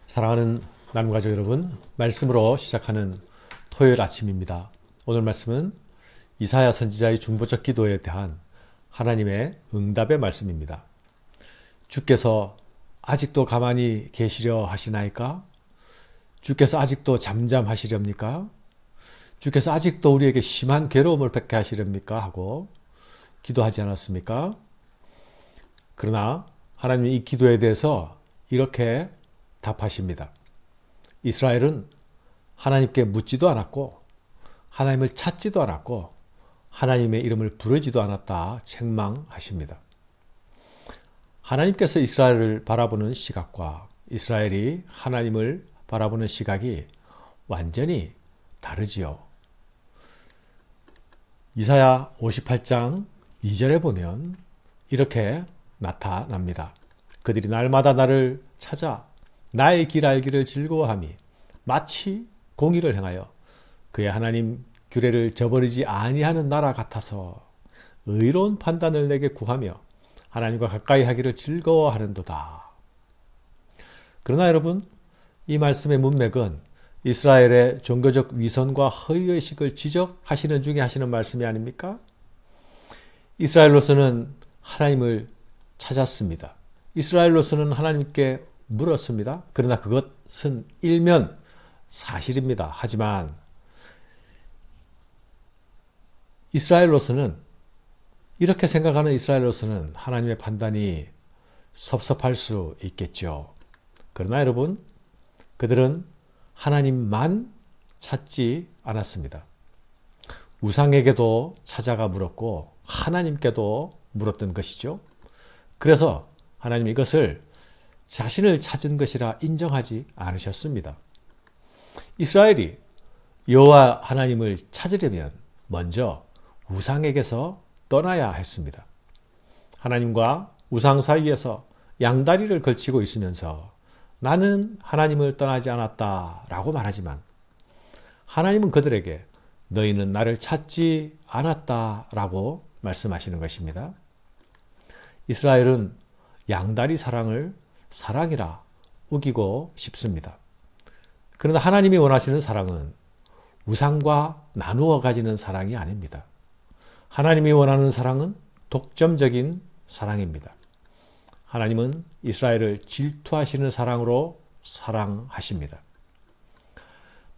사랑하는 나눔 가족 여러분, 말씀으로 시작하는 토요일 아침입니다. 오늘 말씀은 이사야 선지자의 중보적 기도에 대한 하나님의 응답의 말씀입니다. 주께서 아직도 가만히 계시려 하시나이까? 주께서 아직도 잠잠하시렵니까? 주께서 아직도 우리에게 심한 괴로움을 받게 하시렵니까? 하고 기도하지 않았습니까? 그러나 하나님이 이 기도에 대해서 이렇게 답하십니다. 이스라엘은 하나님께 묻지도 않았고 하나님을 찾지도 않았고 하나님의 이름을 부르지도 않았다 책망하십니다. 하나님께서 이스라엘을 바라보는 시각과 이스라엘이 하나님을 바라보는 시각이 완전히 다르지요. 이사야 58장 2절에 보면 이렇게 나타납니다. 그들이 날마다 나를 찾아 나의 길 알기를 즐거워함이 마치 공의를 행하여 그의 하나님 규례를 저버리지 아니하는 나라 같아서 의로운 판단을 내게 구하며 하나님과 가까이 하기를 즐거워하는도다. 그러나 여러분, 이 말씀의 문맥은 이스라엘의 종교적 위선과 허위의식을 지적하시는 중에 하시는 말씀이 아닙니까? 이스라엘로서는 하나님을 찾았습니다. 이스라엘로서는 하나님께 물었습니다. 그러나 그것은 일면 사실입니다. 하지만 이스라엘로서는, 이렇게 생각하는 이스라엘로서는 하나님의 판단이 섭섭할 수 있겠죠. 그러나 여러분, 그들은 하나님만 찾지 않았습니다. 우상에게도 찾아가 물었고 하나님께도 물었던 것이죠. 그래서 하나님이 이것을 자신을 찾은 것이라 인정하지 않으셨습니다. 이스라엘이 여호와 하나님을 찾으려면 먼저 우상에게서 떠나야 했습니다. 하나님과 우상 사이에서 양다리를 걸치고 있으면서 나는 하나님을 떠나지 않았다 라고 말하지만 하나님은 그들에게 너희는 나를 찾지 않았다 라고 말씀하시는 것입니다. 이스라엘은 양다리 사랑을 사랑이라 우기고 싶습니다. 그러나 하나님이 원하시는 사랑은 우상과 나누어 가지는 사랑이 아닙니다. 하나님이 원하는 사랑은 독점적인 사랑입니다. 하나님은 이스라엘을 질투하시는 사랑으로 사랑하십니다.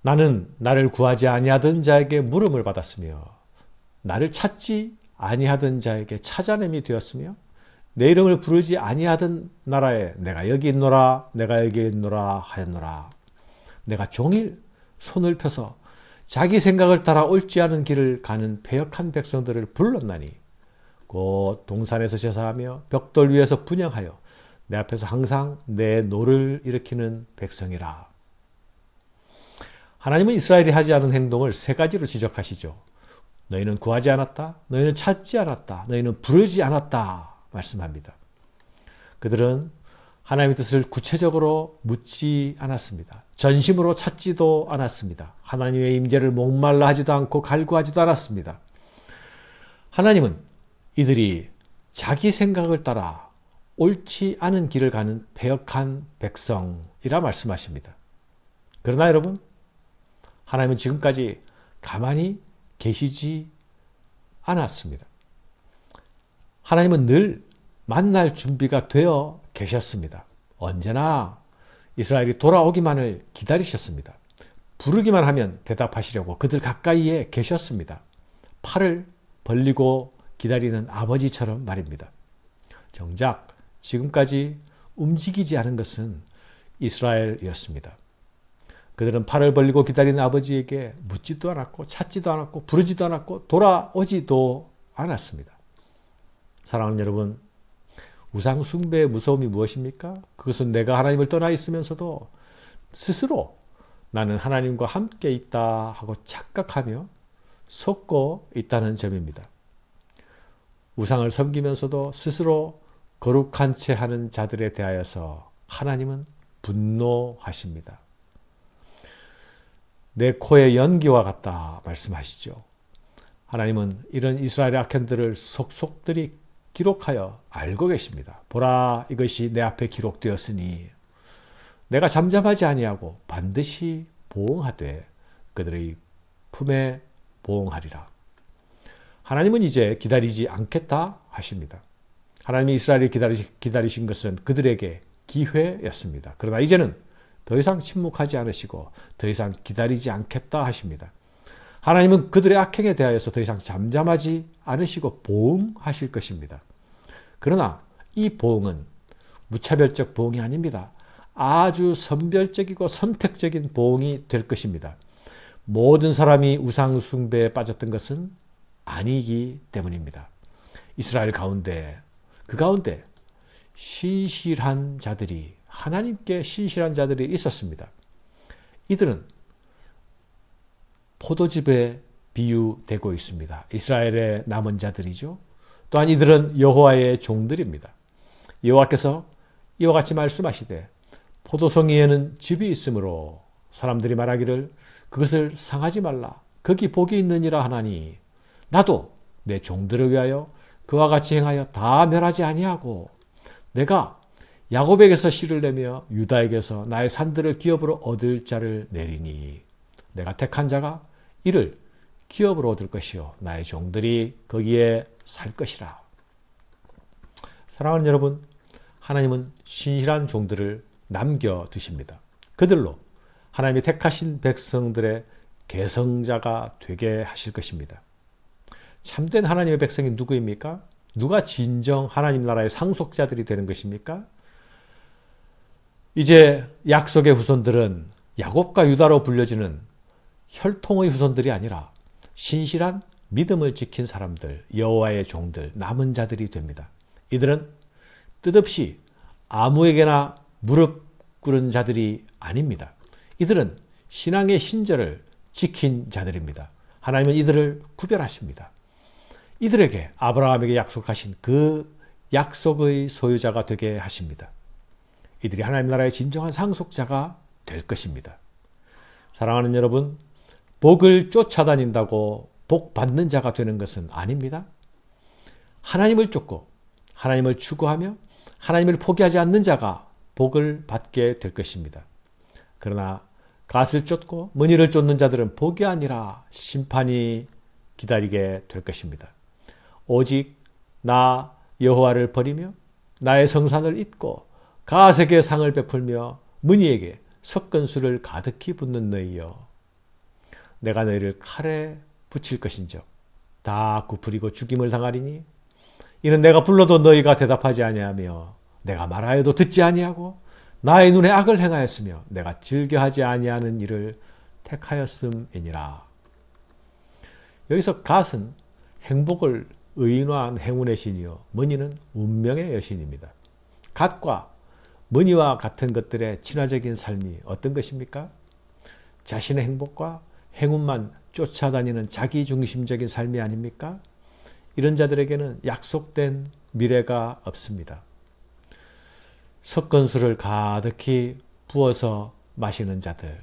나는 나를 구하지 아니하던 자에게 물음을 받았으며 나를 찾지 아니하던 자에게 찾아냄이 되었으며 내 이름을 부르지 아니하던 나라에 내가 여기 있노라 내가 여기 있노라 하였노라. 내가 종일 손을 펴서 자기 생각을 따라 옳지 않은 길을 가는 패역한 백성들을 불렀나니 곧 동산에서 제사하며 벽돌 위에서 분향하여 내 앞에서 항상 내 노를 일으키는 백성이라. 하나님은 이스라엘이 하지 않은 행동을 세 가지로 지적하시죠. 너희는 구하지 않았다, 너희는 찾지 않았다, 너희는 부르지 않았다 말씀합니다. 그들은 하나님의 뜻을 구체적으로 묻지 않았습니다. 전심으로 찾지도 않았습니다. 하나님의 임재를 목말라 하지도 않고 갈구하지도 않았습니다. 하나님은 이들이 자기 생각을 따라 옳지 않은 길을 가는 패역한 백성이라 말씀하십니다. 그러나 여러분, 하나님은 지금까지 가만히 계시지 않았습니다. 하나님은 늘 만날 준비가 되어 계셨습니다. 언제나 이스라엘이 돌아오기만을 기다리셨습니다. 부르기만 하면 대답하시려고 그들 가까이에 계셨습니다. 팔을 벌리고 기다리는 아버지처럼 말입니다. 정작 지금까지 움직이지 않은 것은 이스라엘이었습니다. 그들은 팔을 벌리고 기다리는 아버지에게 묻지도 않았고 찾지도 않았고 부르지도 않았고 돌아오지도 않았습니다. 사랑하는 여러분, 우상 숭배의 무서움이 무엇입니까? 그것은 내가 하나님을 떠나 있으면서도 스스로 나는 하나님과 함께 있다 하고 착각하며 속고 있다는 점입니다. 우상을 섬기면서도 스스로 거룩한 채 하는 자들에 대하여서 하나님은 분노하십니다. 내 코의 연기와 같다 말씀하시죠. 하나님은 이런 이스라엘의 악행들을 속속들이 기록하여 알고 계십니다. 보라, 이것이 내 앞에 기록되었으니 내가 잠잠하지 아니하고 반드시 보응하되 그들의 품에 보응하리라. 하나님은 이제 기다리지 않겠다 하십니다. 하나님이 이스라엘을 기다리신 것은 그들에게 기회였습니다. 그러나 이제는 더 이상 침묵하지 않으시고 더 이상 기다리지 않겠다 하십니다. 하나님은 그들의 악행에 대하여서 더 이상 잠잠하지 않으시고 보응하실 것입니다. 그러나 이 보응은 무차별적 보응이 아닙니다. 아주 선별적이고 선택적인 보응이 될 것입니다. 모든 사람이 우상 숭배에 빠졌던 것은 아니기 때문입니다. 이스라엘 가운데, 그 가운데 신실한 자들이, 하나님께 신실한 자들이 있었습니다. 이들은 포도즙에 비유되고 있습니다. 이스라엘의 남은 자들이죠. 또한 이들은 여호와의 종들입니다. 여호와께서 이와 같이 말씀하시되 포도송이에는 즙이 있으므로 사람들이 말하기를 그것을 상하지 말라. 거기 복이 있느니라 하나니 나도 내 종들을 위하여 그와 같이 행하여 다 멸하지 아니하고 내가 야곱에게서 씨를 내며 유다에게서 나의 산들을 기업으로 얻을 자를 내리니 내가 택한 자가 이를 기업으로 얻을 것이요 나의 종들이 거기에 살 것이라. 사랑하는 여러분, 하나님은 신실한 종들을 남겨두십니다. 그들로 하나님이 택하신 백성들의 계성자가 되게 하실 것입니다. 참된 하나님의 백성이 누구입니까? 누가 진정 하나님 나라의 상속자들이 되는 것입니까? 이제 약속의 후손들은 야곱과 유다로 불려지는 혈통의 후손들이 아니라 신실한 믿음을 지킨 사람들, 여호와의 종들, 남은 자들이 됩니다. 이들은 뜻없이 아무에게나 무릎 꿇은 자들이 아닙니다. 이들은 신앙의 신절을 지킨 자들입니다. 하나님은 이들을 구별하십니다. 이들에게 아브라함에게 약속하신 그 약속의 소유자가 되게 하십니다. 이들이 하나님 나라의 진정한 상속자가 될 것입니다. 사랑하는 여러분, 복을 쫓아다닌다고 복 받는 자가 되는 것은 아닙니다. 하나님을 쫓고 하나님을 추구하며 하나님을 포기하지 않는 자가 복을 받게 될 것입니다. 그러나 갓을 쫓고 머니를 쫓는 자들은 복이 아니라 심판이 기다리게 될 것입니다. 오직 나 여호와를 버리며 나의 성산을 잊고 갓에게 상을 베풀며 머니에게 석건수를 가득히 붓는 너희여, 내가 너희를 칼에 붙일 것인즉 다 굽으리고 죽임을 당하리니 이는 내가 불러도 너희가 대답하지 아니하며 내가 말하여도 듣지 아니하고 나의 눈에 악을 행하였으며 내가 즐겨하지 아니하는 일을 택하였음이니라. 여기서 갓은 행복을 의인화한 행운의 신이요 머니는 운명의 여신입니다. 갓과 머니와 같은 것들의 친화적인 삶이 어떤 것입니까? 자신의 행복과 행운만 쫓아다니는 자기중심적인 삶이 아닙니까? 이런 자들에게는 약속된 미래가 없습니다. 석건수를 가득히 부어서 마시는 자들,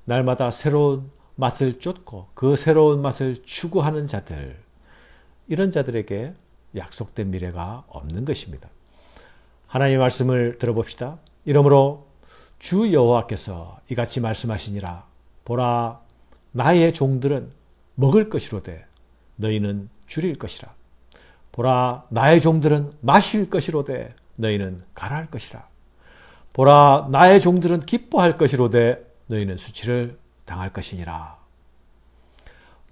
날마다 새로운 맛을 쫓고 그 새로운 맛을 추구하는 자들, 이런 자들에게 약속된 미래가 없는 것입니다. 하나님의 말씀을 들어봅시다. 이러므로 주 여호와께서 이같이 말씀하시니라. 보라, 나의 종들은 먹을 것이로되 너희는 줄일 것이라. 보라, 나의 종들은 마실 것이로되 너희는 가라할 것이라. 보라, 나의 종들은 기뻐할 것이로되 너희는 수치를 당할 것이니라.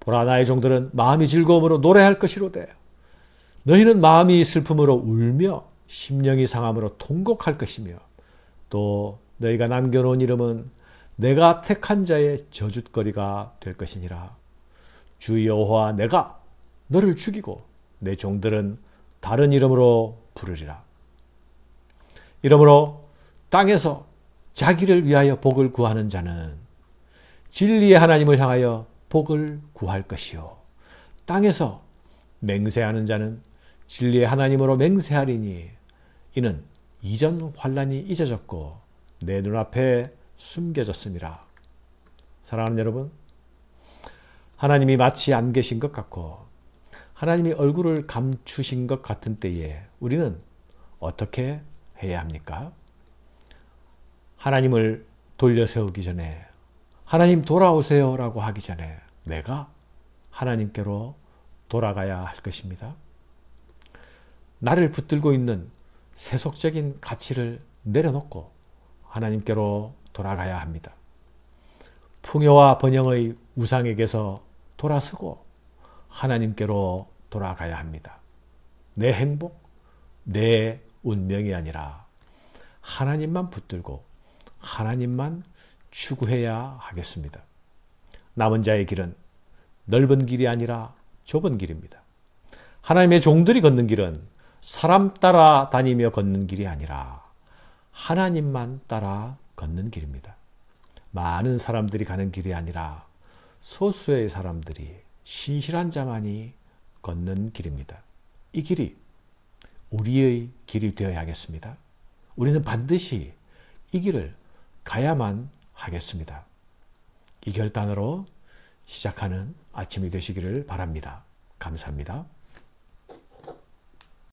보라, 나의 종들은 마음이 즐거움으로 노래할 것이로되 너희는 마음이 슬픔으로 울며 심령이 상함으로 통곡할 것이며 또 너희가 남겨놓은 이름은 내가 택한 자의 저주거리가 될 것이니라. 주 여호와 내가 너를 죽이고 내 종들은 다른 이름으로 부르리라. 이러므로 땅에서 자기를 위하여 복을 구하는 자는 진리의 하나님을 향하여 복을 구할 것이요 땅에서 맹세하는 자는 진리의 하나님으로 맹세하리니 이는 이전 환난이 잊어졌고 내 눈앞에 숨겨졌습니다. 사랑하는 여러분, 하나님이 마치 안 계신 것 같고 하나님이 얼굴을 감추신 것 같은 때에 우리는 어떻게 해야 합니까? 하나님을 돌려 세우기 전에, 하나님 돌아오세요 라고 하기 전에 내가 하나님께로 돌아가야 할 것입니다. 나를 붙들고 있는 세속적인 가치를 내려놓고 하나님께로 돌아가야 합니다. 풍요와 번영의 우상에게서 돌아서고 하나님께로 돌아가야 합니다. 내 행복, 내 운명이 아니라 하나님만 붙들고 하나님만 추구해야 하겠습니다. 남은 자의 길은 넓은 길이 아니라 좁은 길입니다. 하나님의 종들이 걷는 길은 사람 따라 다니며 걷는 길이 아니라 하나님만 따라 걷는 길입니다. 많은 사람들이 가는 길이 아니라 소수의 사람들이, 신실한 자만이 걷는 길입니다. 이 길이 우리의 길이 되어야겠습니다. 우리는 반드시 이 길을 가야만 하겠습니다. 이 결단으로 시작하는 아침이 되시기를 바랍니다. 감사합니다.